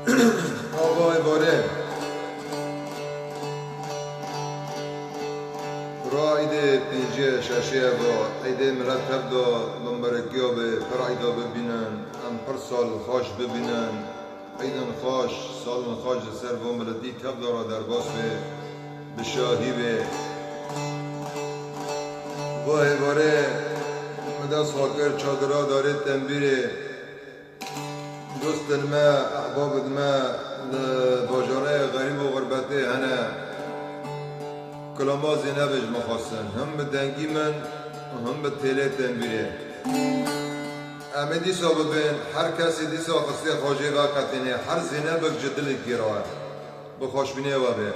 آقای باره را ایده پیجه ششه با ایده مرتب دا بمبرگی ها به فرعیدا ببینن ام پر سال خوش ببینن ایدن خوش سال خوش سر و مردی کب دارا در باس به شاهی به وای باره مدست خاکر چادرها داره تنبیره دوست ما احباب ما باجاره غریب و غربته هنه کلاما زینبش مخواستن هم به دنگی من و هم به تیله تنبیره امه دیسا ببین هر کسی دیسا خسته خواجه واقعتینه هر زینبک جدل گیراه بخوشبینه و به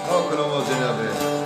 ها کلاما زینبه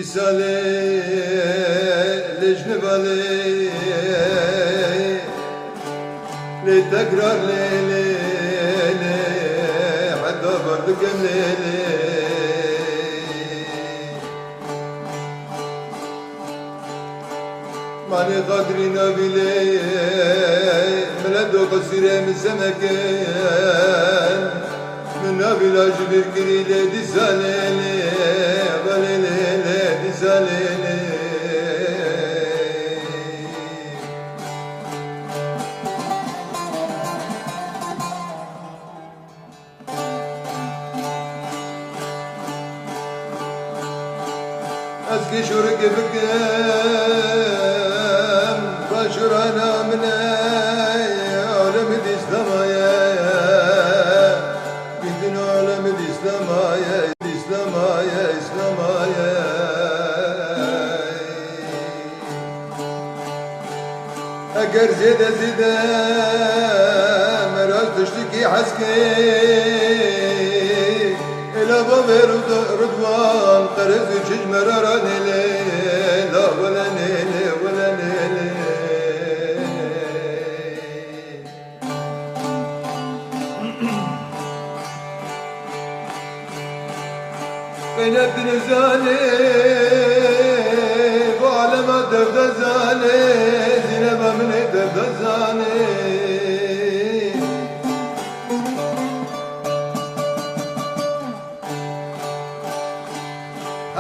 Disale lejnebale le tekrar le hatta bardıkem le mani qadrina bile meledo qasire mizemeken min abilaj bir kirile disale Zalele Eski şuruk bikem Başurana mine Alemi dizlamaya Gidin alemi dizlamaya İslamaya Eğer zide meraz düştü ki haski Ela babe rudvan Karız üçüc merara nele La vela nele Kıymetli zane Bu aleme devde zane Zinebemine devde zane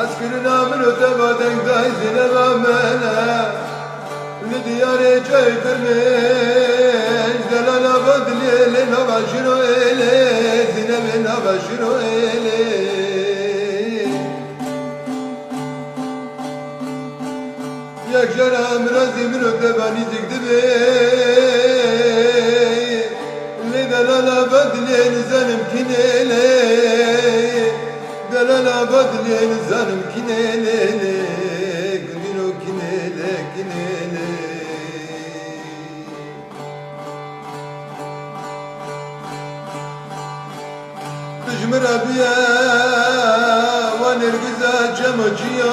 أسكرنا من وتبادك دايزين بامنا لديار جاي فرمين دلالا بدلي لنا بشرو إلي زينبنا بشرو إلي يك جرى مرازي من وتباني زكدبي لدلالا بدلي نزلم كنيلي دلالا بدلي نزلم كنيلي كنينو كنيلي كنيلي تجمر أبيا ونرقزا جمجياي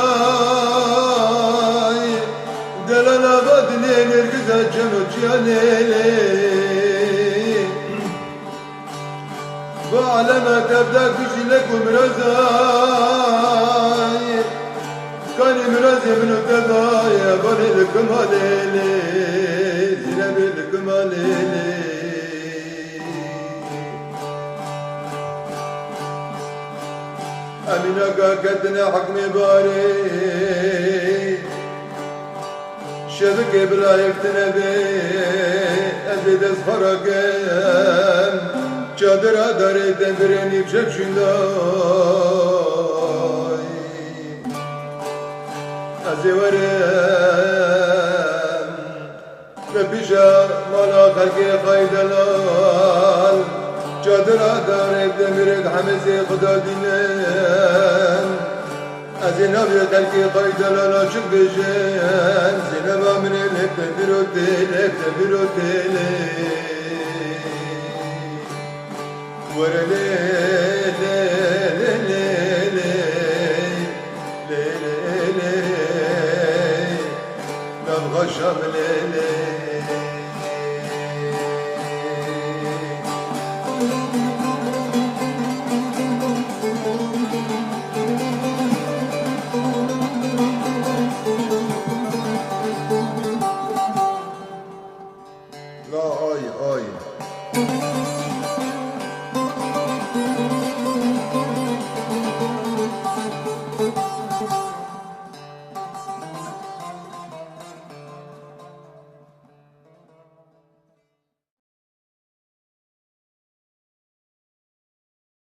دلالا بدلي نرقزا جمجياي وعلما تبدأ كشلك ومرزاي كان مرزي من الدبايا بني لكم هليلي زينبي لكم هليلي أمينة قاكتنا حكمي باري شبك إبراهيم تنبي أزيد أزفرقم Çadıra darede bireni çekşinday Azivarem ve pişa mala kalki kaydalal Çadıra darede birek hamezi khuda dinen Azinabi kalki kaydalal açık bejen Zineba minin hepte bir otel hepte bir otel ورلي